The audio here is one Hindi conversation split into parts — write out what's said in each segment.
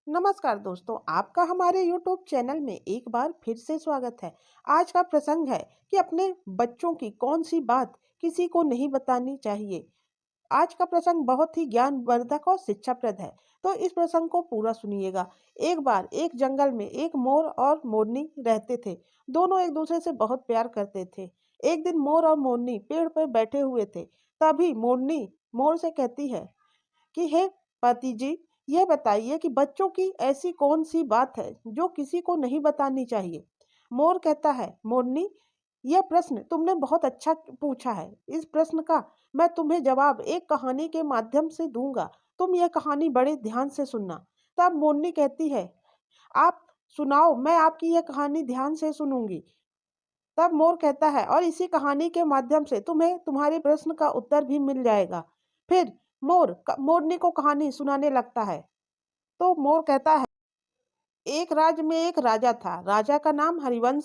नमस्कार दोस्तों, आपका हमारे YouTube चैनल में एक बार फिर से स्वागत है। आज का प्रसंग है कि अपने बच्चों की कौन सी बात किसी को नहीं बतानी चाहिए। आज का प्रसंग बहुत ही ज्ञानवर्धक और शिक्षाप्रद है, तो इस प्रसंग को पूरा सुनिएगा। एक बार एक जंगल में एक मोर और मोरनी रहते थे। दोनों एक दूसरे से बहुत प्यार करते थे। एक दिन मोर और मोरनी पेड़ पर बैठे हुए थे। तभी मोरनी मोर से कहती है कि हे पति जी, यह बताइए कि बच्चों की ऐसी कौन सी बात है जो किसी को नहीं बतानी चाहिए। मोर कहता है, मोरनी, यह प्रश्न तुमने बहुत अच्छा पूछा है। इस प्रश्न का मैं तुम्हें जवाब एक कहानी के माध्यम से दूंगा। तुम यह कहानी बड़े ध्यान से सुनना। तब मोरनी कहती है, आप सुनाओ, मैं आपकी यह कहानी ध्यान से सुनूंगी। तब मोर कहता है, और इसी कहानी के माध्यम से तुम्हें तुम्हारे प्रश्न का उत्तर भी मिल जाएगा। फिर मोरनी को कहानी सुनाने लगता है। तो मोर कहता है, एक राज्य में एक राजा था। राजा का नाम हरिवंश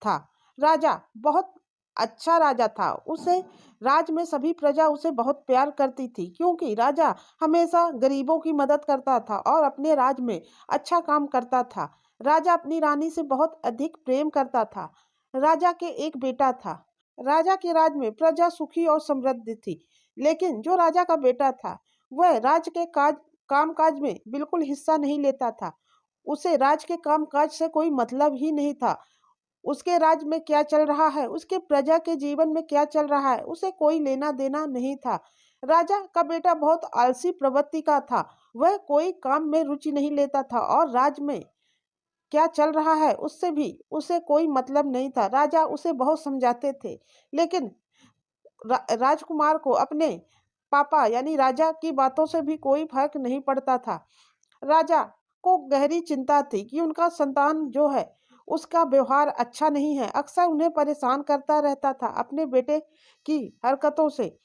था। राजा बहुत अच्छा राजा था। उसे राज्य में सभी प्रजा उसे बहुत प्यार करती थी, क्योंकि राजा हमेशा गरीबों की मदद करता था और अपने राज्य में अच्छा काम करता था। राजा अपनी रानी से बहुत अधिक प्रेम करता था। राजा के एक बेटा था। राजा के राज्य में प्रजा सुखी और समृद्ध थी। लेकिन जो राजा का बेटा था, वह राज्य के कामकाज में बिल्कुल हिस्सा नहीं लेता था। उसे राज्य के कामकाज से कोई मतलब ही नहीं था। उसके राज्य में क्या चल रहा है, उसके प्रजा के जीवन में क्या चल रहा है, उसे कोई लेना देना नहीं था। राजा का बेटा बहुत आलसी प्रवृत्ति का था। वह कोई काम में रुचि नहीं लेता था और राज्य में क्या चल रहा है उससे भी उसे कोई मतलब नहीं था। राजा उसे बहुत समझाते थे, लेकिन राजकुमार को अपने पापा यानी राजा की बातों से भी कोई फर्क नहीं पड़ता था। राजा को गहरी चिंता थी कि उनका संतान जो है उसका व्यवहार अच्छा नहीं है। अक्सर उन्हें परेशान करता रहता था अपने बेटे की हरकतों से।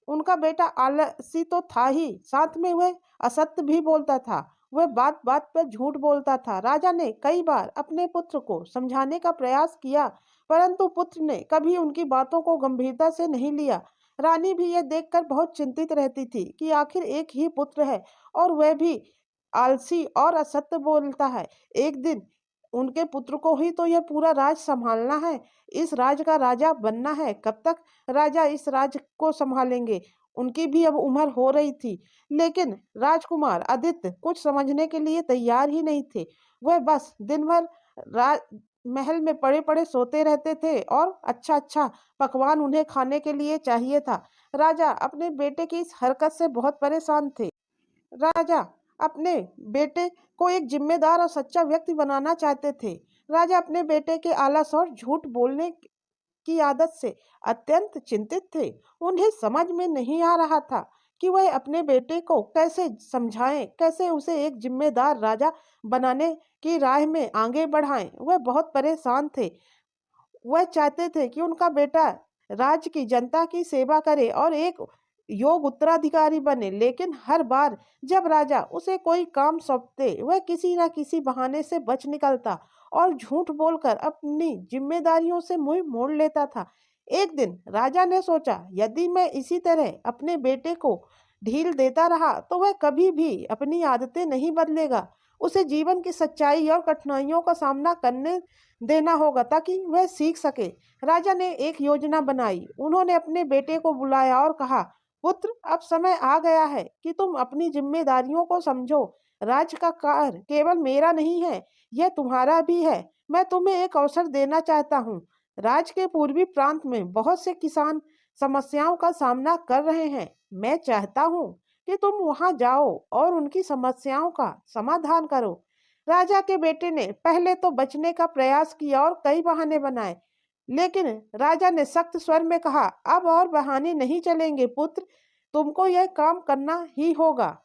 उनका बेटा आलसी तो था ही, साथ में वह असत्य भी बोलता था। वह बात बात पर झूठ बोलता था। राजा ने कई बार अपने पुत्र को समझाने का प्रयास किया, परंतु पुत्र ने कभी उनकी बातों को गंभीरता से नहीं लिया। रानी भी यह देखकर बहुत चिंतित रहती थी कि आखिर एक ही पुत्र है और वह भी आलसी और असत्य बोलता है। एक दिन उनके पुत्र को ही तो यह पूरा राज संभालना है, इस राज का राजा बनना है। कब तक राजा इस राज को संभालेंगे? उनकी भी अब उम्र हो रही थी। लेकिन राजकुमार आदित्य कुछ समझने के लिए तैयार ही नहीं थे। वह बस दिन भर महल में पड़े पड़े सोते रहते थे और अच्छा अच्छा पकवान उन्हें खाने के लिए चाहिए था। राजा अपने बेटे की इस हरकत से बहुत परेशान थे। राजा अपने बेटे को एक जिम्मेदार और सच्चा व्यक्ति बनाना चाहते थे। राजा अपने बेटे के आलस और झूठ बोलने की आदत से अत्यंत चिंतित थे। उन्हें समझ में नहीं आ रहा था कि वह अपने बेटे को कैसे समझाएं, कैसे उसे एक जिम्मेदार राजा बनाने की राह में आगे बढ़ाएं। वह बहुत परेशान थे। वह चाहते थे कि उनका बेटा राज्य की जनता की सेवा करे और एक योग्य उत्तराधिकारी बने, लेकिन हर बार जब राजा उसे कोई काम सौंपते, वह किसी न किसी बहाने से बच निकलता और झूठ बोलकर अपनी जिम्मेदारियों से मुंह मोड़ लेता था। एक दिन राजा ने सोचा, यदि मैं इसी तरह अपने बेटे को ढील देता रहा तो वह कभी भी अपनी आदतें नहीं बदलेगा। उसे जीवन की सच्चाई और कठिनाइयों का सामना करने देना होगा ताकि वह सीख सके। राजा ने एक योजना बनाई। उन्होंने अपने बेटे को बुलाया और कहा, पुत्र, अब समय आ गया है कि तुम अपनी जिम्मेदारियों को समझो। राज्य का कार्य केवल मेरा नहीं है, यह तुम्हारा भी है। मैं तुम्हें एक अवसर देना चाहता हूँ। राज्य के पूर्वी प्रांत में बहुत से किसान समस्याओं का सामना कर रहे हैं। मैं चाहता हूँ कि तुम वहां जाओ और उनकी समस्याओं का समाधान करो। राजा के बेटे ने पहले तो बचने का प्रयास किया और कई बहाने बनाए, लेकिन राजा ने सख्त स्वर में कहा, अब और बहाने नहीं चलेंगे पुत्र, तुमको यह काम करना ही होगा।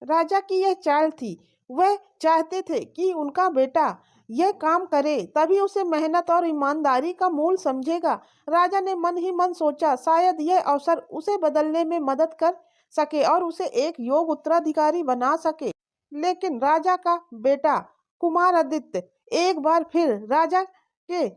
राजा की यह चाल थी। वह चाहते थे कि उनका बेटा यह काम करे, तभी उसे मेहनत और ईमानदारी का मूल समझेगा। राजा ने मन ही मन सोचा, शायद यह अवसर उसे बदलने में मदद कर सके और उसे एक योग्य उत्तराधिकारी बना सके। लेकिन राजा का बेटा कुमार आदित्य एक बार फिर राजा के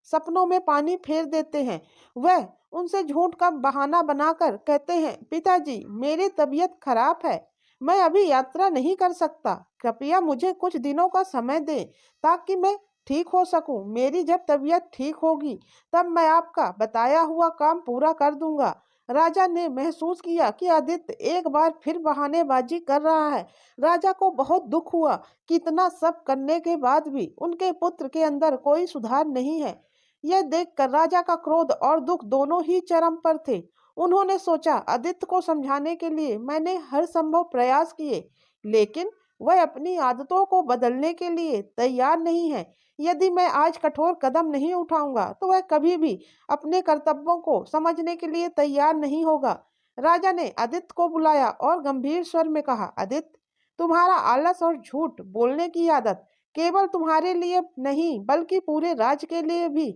सपनों में पानी फेर देते हैं। वह उनसे झूठ का बहाना बनाकर कहते हैं, पिताजी, मेरी तबीयत खराब है, मैं अभी यात्रा नहीं कर सकता। कृपया मुझे कुछ दिनों का समय दें ताकि मैं ठीक हो सकूं। मेरी जब तबीयत ठीक होगी तब मैं आपका बताया हुआ काम पूरा कर दूंगा। राजा ने महसूस किया कि आदित्य एक बार फिर बहानेबाजी कर रहा है। राजा को बहुत दुख हुआ कि इतना सब करने के बाद भी उनके पुत्र के अंदर कोई सुधार नहीं है। यह देखकर राजा का क्रोध और दुख दोनों ही चरम पर थे। उन्होंने सोचा, आदित्य को समझाने के लिए मैंने हर संभव प्रयास किए, लेकिन वह अपनी आदतों को बदलने के लिए तैयार नहीं है। यदि मैं आज कठोर कदम नहीं उठाऊंगा तो वह कभी भी अपने कर्तव्यों को समझने के लिए तैयार नहीं होगा। राजा ने आदित्य को बुलाया और गंभीर स्वर में कहा, आदित्य, तुम्हारा आलस और झूठ बोलने की आदत केवल तुम्हारे लिए नहीं बल्कि पूरे राज्य के लिए भी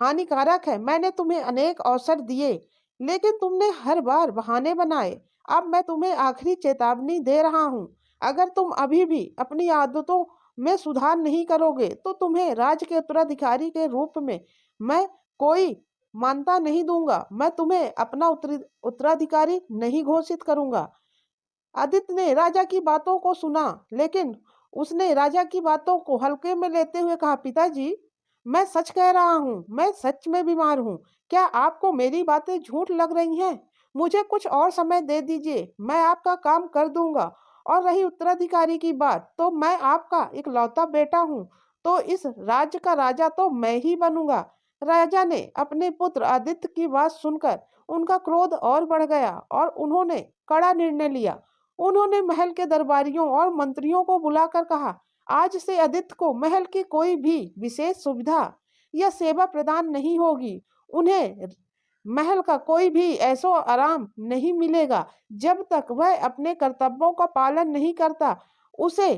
हानिकारक है। मैंने तुम्हें अनेक अवसर दिए, लेकिन तुमने हर बार बहाने बनाए। अब मैं तुम्हें आखिरी चेतावनी दे रहा हूँ। अगर तुम अभी भी अपनी आदतों में सुधार नहीं करोगे, तो तुम्हें राज्य के उत्तराधिकारी के रूप में मैं कोई मानता नहीं दूंगा। मैं तुम्हें अपना उत्तराधिकारी नहीं घोषित करूंगा। आदित्य ने राजा की बातों को सुना, लेकिन उसने राजा की बातों को हल्के में लेते हुए कहा, पिताजी, मैं सच कह रहा हूँ, मैं सच में बीमार हूँ। क्या आपको मेरी बातें झूठ लग रही हैं? मुझे कुछ और समय दे दीजिए, मैं आपका काम कर दूंगा। और रही उत्तराधिकारी की बात, तो मैं आपका इकलौता बेटा हूँ, तो इस राज्य का राजा तो मैं ही बनूंगा। राजा ने अपने पुत्र आदित्य की बात सुनकर उनका क्रोध और बढ़ गया और उन्होंने कड़ा निर्णय लिया। उन्होंने महल के दरबारियों और मंत्रियों को बुलाकर कहा, आज से आदित्य को महल की कोई भी विशेष सुविधा या सेवा प्रदान नहीं होगी। उन्हें महल का कोई भी ऐसा आराम नहीं मिलेगा जब तक वह अपने कर्तव्यों का पालन नहीं करता। उसे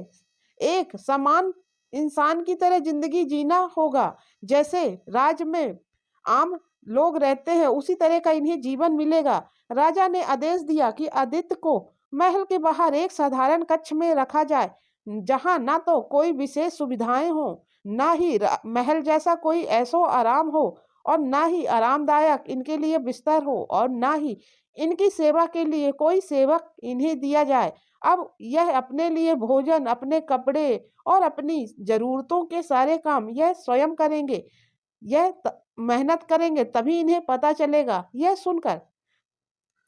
एक समान इंसान की तरह जिंदगी जीना होगा। जैसे राज्य में आम लोग रहते हैं, उसी तरह का इन्हें जीवन मिलेगा। राजा ने आदेश दिया कि आदित्य को महल के बाहर एक साधारण कक्ष में रखा जाए, जहां ना तो कोई विशेष सुविधाएं हो, ना ही महल जैसा कोई ऐसो आराम हो, और ना ही आरामदायक इनके लिए बिस्तर हो, और ना ही इनकी सेवा के लिए कोई सेवक इन्हें दिया जाए। अब यह अपने लिए भोजन, अपने कपड़े और अपनी जरूरतों के सारे काम यह स्वयं करेंगे। मेहनत करेंगे तभी इन्हें पता चलेगा। यह सुनकर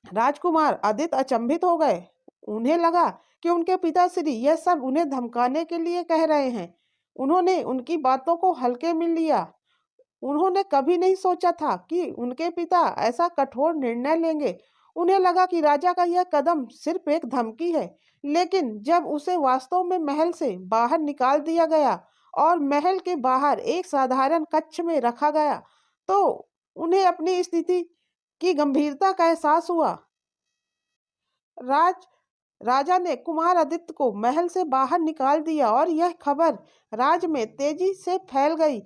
राजकुमार आदित्य अचंभित हो गए। उन्हें लगा कि उनके पिताश्री यह सब उन्हें धमकाने के लिए कह रहे हैं। उन्होंने उनकी बातों को हल्के में लिया। उन्होंने कभी नहीं सोचा था कि उनके पिता ऐसा कठोर निर्णय लेंगे। उन्हें लगा कि राजा का यह कदम सिर्फ एक धमकी है, लेकिन जब उसे वास्तव में महल से बाहर निकाल दिया गया और महल के बाहर एक साधारण कक्ष में रखा गया, तो उन्हें अपनी स्थिति की गंभीरता का एहसास हुआ। राज राजा ने कुमार आदित्य को महल से बाहर निकाल दिया और यह खबर राज्य में तेजी से फैल गई।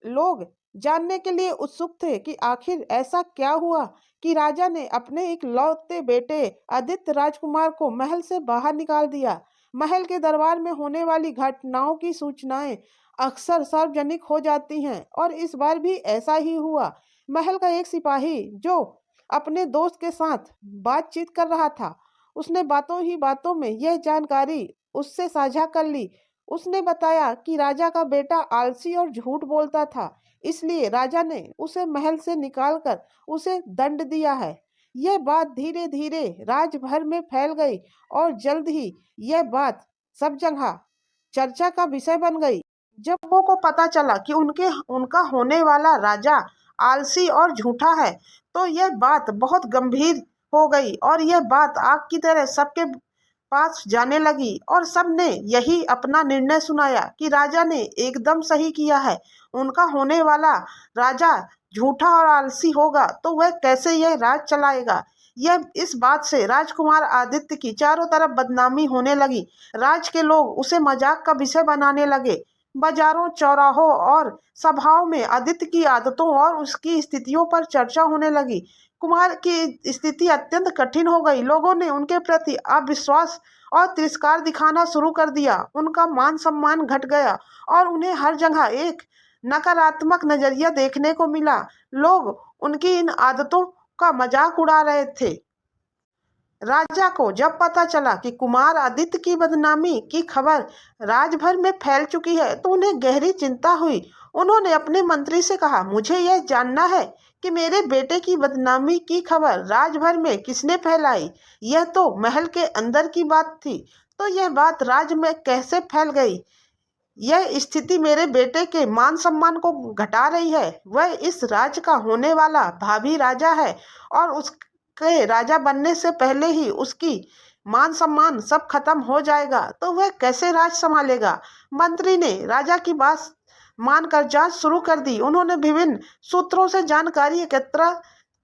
लोग जानने के लिए उत्सुक थे कि आखिर ऐसा क्या हुआ कि राजा ने अपने इकलौते बेटे आदित्य राजकुमार को महल से बाहर निकाल दिया। महल के दरबार में होने वाली घटनाओं की सूचनाएं अक्सर सार्वजनिक हो जाती हैं, और इस बार भी ऐसा ही हुआ। महल का एक सिपाही जो अपने दोस्त के साथ बातचीत कर रहा था, उसने बातों ही बातों में यह जानकारी उससे साझा कर ली। उसने बताया कि राजा का बेटा आलसी और झूठ बोलता था, इसलिए राजा ने उसे महल से निकालकर उसे दंड दिया है। यह बात धीरे धीरे राज्य भर में फैल गई और जल्द ही यह बात सब जगह चर्चा का विषय बन गई। जब लोगों को पता चला कि उनका होने वाला राजा आलसी और झूठा है, तो यह बात बहुत गंभीर हो गई और यह बात आग की तरह सबके पास जाने लगी, और सबने यही अपना निर्णय सुनाया कि राजा ने एकदम सही किया है। उनका होने वाला राजा झूठा और आलसी होगा तो वह कैसे यह राज चलाएगा। यह इस बात से राजकुमार आदित्य की चारों तरफ बदनामी होने लगी। राज्य के लोग उसे मजाक का विषय बनाने लगे। बाजारों, चौराहों और सभाओं में आदित्य की आदतों और उसकी स्थितियों पर चर्चा होने लगी। कुमार की स्थिति अत्यंत कठिन हो गई। लोगों ने उनके प्रति अविश्वास और तिरस्कार दिखाना शुरू कर दिया। उनका मान सम्मान घट गया और उन्हें हर जगह एक नकारात्मक नजरिया देखने को मिला। लोग उनकी इन आदतों का मजाक उड़ा रहे थे। राजा को जब पता चला कि कुमार आदित्य की बदनामी की खबर राजभर में फैल चुकी है तो उन्हें गहरी चिंता हुई। उन्होंने अपने मंत्री से कहा, मुझे यह जानना है कि मेरे बेटे की बदनामी की खबर राजभर में किसने फैलाई। यह तो महल के अंदर की बात थी, तो यह बात राज में कैसे फैल गई। यह स्थिति मेरे बेटे के मान सम्मान को घटा रही है। वह इस राज्य का होने वाला भावी राजा है और उसके राजा बनने से पहले ही उसकी मान सम्मान सब खत्म हो जाएगा, तो वह कैसे राज संभालेगा। मंत्री ने राजा की बात मानकर जांच शुरू कर दी। उन्होंने विभिन्न सूत्रों से जानकारी एकत्र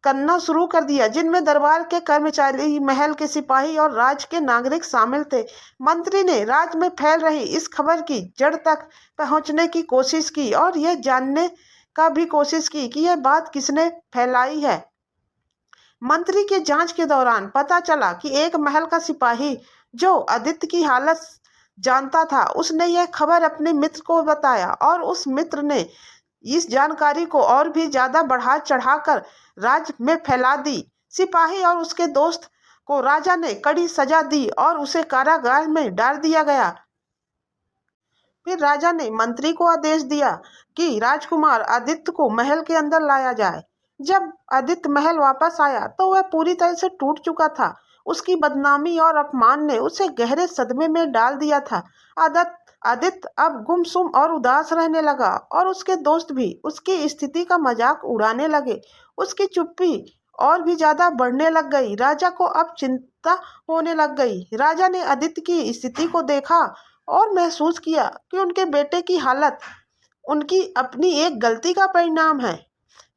करना शुरू कर दिया, जिनमें दरबार के कर्मचारी, महल के सिपाही और राज्य के नागरिक शामिल थे। मंत्री ने राज्य में फैल रही इस खबर की जड़ तक पहुंचने की कोशिश की और यह जानने का भी कोशिश की कि यह बात किसने फैलाई है। मंत्री के जांच के दौरान पता चला कि एक महल का सिपाही जो आदित्य की हालत जानता था, उसने यह खबर अपने मित्र को बताया और उस मित्र ने इस जानकारी को और भी ज्यादा बढ़ा चढ़ाकर राज्य में फैला दी। सिपाही और उसके दोस्त को राजा ने कड़ी सजा दी और उसे कारागार में डाल दिया गया। फिर राजा ने मंत्री को आदेश दिया कि राजकुमार आदित्य को महल के अंदर लाया जाए। जब आदित्य महल वापस आया तो वह पूरी तरह से टूट चुका था। उसकी बदनामी और अपमान ने उसे गहरे सदमे में डाल दिया था। आदित्य अब गुमसुम और उदास रहने लगा और उसके दोस्त भी उसकी स्थिति का मजाक उड़ाने लगे। उसकी चुप्पी और भी ज्यादा बढ़ने लग गई। राजा को अब चिंता होने लग गई। राजा ने आदित्य की स्थिति को देखा और महसूस किया कि उनके बेटे की हालत उनकी अपनी एक गलती का परिणाम है।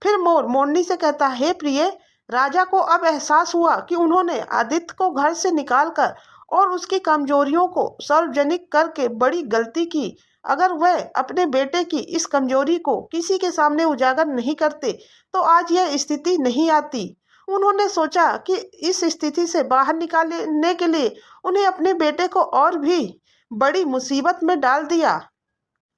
फिर मोर मोरनी से कहता, हे प्रिय, राजा को अब एहसास हुआ कि उन्होंने आदित्य को घर से निकालकर और उसकी कमजोरियों को सार्वजनिक करके बड़ी गलती की। अगर वह अपने बेटे की इस कमजोरी को किसी के सामने उजागर नहीं करते तो आज यह स्थिति नहीं आती। उन्होंने सोचा कि इस स्थिति से बाहर निकालने के लिए उन्हें अपने बेटे को और भी बड़ी मुसीबत में डाल दिया।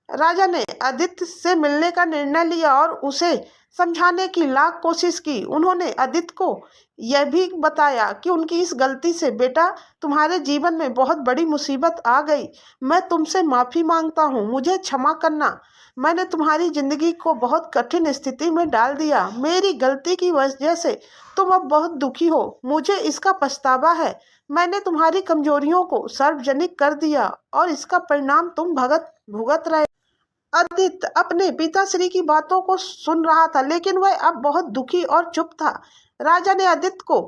राजा ने आदित्य से मिलने का निर्णय लिया और उसे समझाने की लाख कोशिश की। उन्होंने आदित्य को यह भी बताया कि उनकी इस गलती से बेटा तुम्हारे जीवन में बहुत बड़ी मुसीबत आ गई। मैं तुमसे माफी मांगता हूँ, मुझे क्षमा करना। मैंने तुम्हारी जिंदगी को बहुत कठिन स्थिति में डाल दिया। मेरी गलती की वजह से तुम अब बहुत दुखी हो, मुझे इसका पछतावा है। मैंने तुम्हारी कमजोरियों को सार्वजनिक कर दिया और इसका परिणाम तुम भुगत रहे। आदित्य अपने पिताश्री की बातों को सुन रहा था, लेकिन वह अब बहुत दुखी और चुप था। राजा ने आदित्य को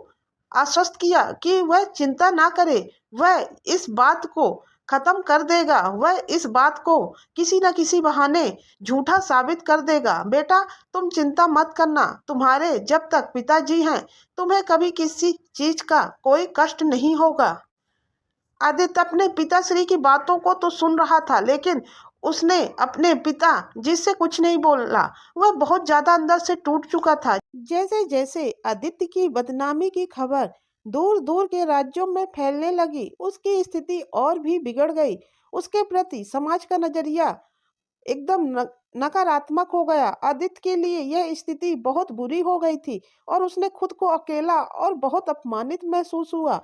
आश्वस्त किया कि वह चिंता ना करे, वह इस बात को खत्म कर देगा। वह इस बात को किसी न किसी बहाने झूठा साबित कर देगा। बेटा, तुम चिंता मत करना। तुम्हारे जब तक पिताजी हैं, तुम्हें कभी किसी चीज का कोई कष्ट नहीं होगा। आदित्य अपने पिताश्री की बातों को तो सुन रहा था, लेकिन उसने अपने पिता जिससे कुछ नहीं बोला। वह बहुत ज्यादा अंदर से टूट चुका था। जैसे जैसे आदित्य की बदनामी की खबर दूर दूर के राज्यों में फैलने लगी, उसकी स्थिति और भी बिगड़ गई। उसके प्रति समाज का नजरिया एकदम नकारात्मक हो गया। आदित्य के लिए यह स्थिति बहुत बुरी हो गई थी और उसने खुद को अकेला और बहुत अपमानित महसूस हुआ।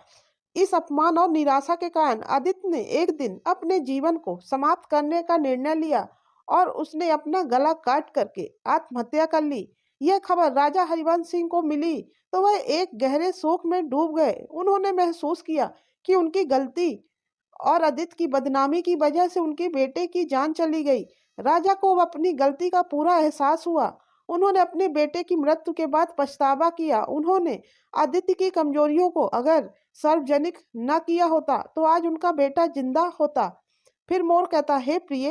इस अपमान और निराशा के कारण आदित्य ने एक दिन अपने जीवन को समाप्त करने का निर्णय लिया और उसने अपना गला काट करके आत्महत्या कर ली। यह खबर राजा हरिवंश सिंह को मिली तो वह एक गहरे शोक में डूब गए। उन्होंने महसूस किया कि उनकी गलती और आदित्य की बदनामी की वजह से उनके बेटे की जान चली गई। राजा को अब अपनी गलती का पूरा एहसास हुआ। उन्होंने अपने बेटे की मृत्यु के बाद पछतावा किया। उन्होंने आदित्य की कमजोरियों को अगर सार्वजनिक न किया होता तो आज उनका बेटा जिंदा होता। फिर मोर कहता, हे प्रिय,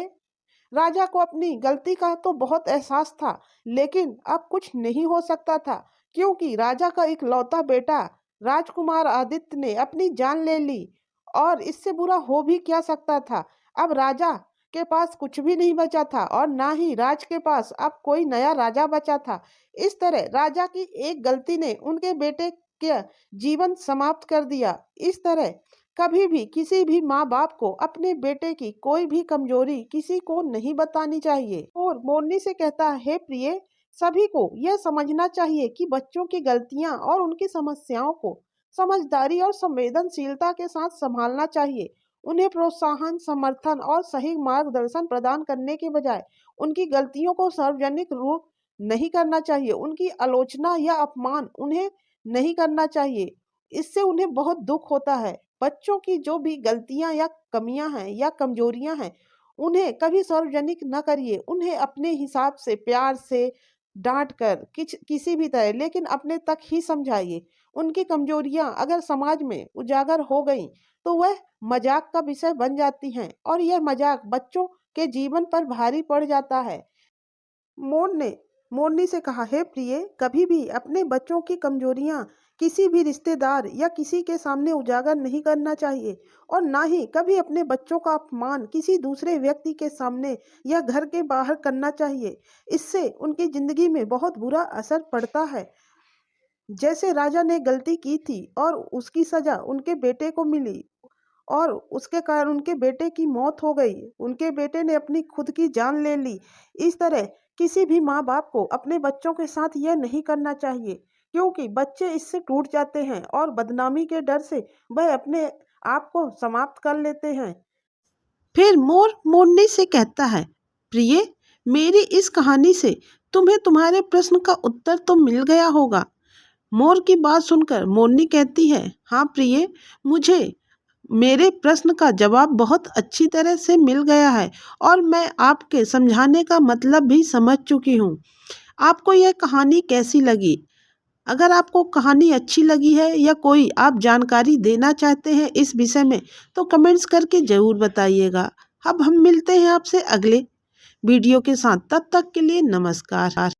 राजा को अपनी गलती का तो बहुत एहसास था, लेकिन अब कुछ नहीं हो सकता था, क्योंकि राजा का इकलौता बेटा राजकुमार आदित्य ने अपनी जान ले ली और इससे बुरा हो भी क्या सकता था। अब राजा के पास कुछ भी नहीं बचा था और ना ही राज के पास अब कोई नया राजा बचा था। इस तरह राजा की एक गलती ने उनके बेटे के जीवन समाप्त कर दिया। इस तरह कभी भी किसी भी माँ बाप को अपने बेटे की कोई भी कमजोरी किसी को नहीं बतानी चाहिए। और मोरनी से कहता है, हे प्रिय, सभी को यह समझना चाहिए कि बच्चों की गलतियां और उनकी समस्याओं को समझदारी और संवेदनशीलता के साथ संभालना चाहिए। उन्हें प्रोत्साहन, समर्थन और सही मार्गदर्शन प्रदान करने के बजाय उनकी गलतियों को सार्वजनिक रूप नहीं करना चाहिए। उनकी आलोचना या अपमान उन्हें नहीं करना चाहिए। इससे उन्हें बहुत दुख होता है। बच्चों की जो भी गलतियां या कमियां हैं या कमजोरियां हैं, उन्हें कभी सार्वजनिक न करिए। उन्हें अपने हिसाब से, प्यार से डांट कर किसी भी तरह, लेकिन अपने तक ही समझाइए। उनकी कमजोरियां अगर समाज में उजागर हो गई तो वह मजाक का विषय बन जाती हैं और यह मजाक बच्चों के जीवन पर भारी पड़ जाता है। मोर ने मोरनी से कहा, हे प्रिय, कभी भी अपने बच्चों की कमजोरियां किसी भी रिश्तेदार या किसी के सामने उजागर नहीं करना चाहिए और ना ही कभी अपने बच्चों का अपमान किसी दूसरे व्यक्ति के सामने या घर के बाहर करना चाहिए। इससे उनकी जिंदगी में बहुत बुरा असर पड़ता है। जैसे राजा ने गलती की थी और उसकी सजा उनके बेटे को मिली और उसके कारण उनके बेटे की मौत हो गई। उनके बेटे ने अपनी खुद की जान ले ली। इस तरह किसी भी माँ बाप को अपने बच्चों के साथ यह नहीं करना चाहिए, क्योंकि बच्चे इससे टूट जाते हैं और बदनामी के डर से वह अपने आप को समाप्त कर लेते हैं। फिर मोर मोरनी से कहता है, प्रिय, मेरी इस कहानी से तुम्हें तुम्हारे प्रश्न का उत्तर तो मिल गया होगा। मोर की बात सुनकर मोरनी कहती है, हाँ प्रिय, मुझे मेरे प्रश्न का जवाब बहुत अच्छी तरह से मिल गया है और मैं आपके समझाने का मतलब भी समझ चुकी हूँ। आपको यह कहानी कैसी लगी? अगर आपको कहानी अच्छी लगी है या कोई आप जानकारी देना चाहते हैं इस विषय में, तो कमेंट्स करके ज़रूर बताइएगा। अब हम मिलते हैं आपसे अगले वीडियो के साथ। तब तक के लिए नमस्कार।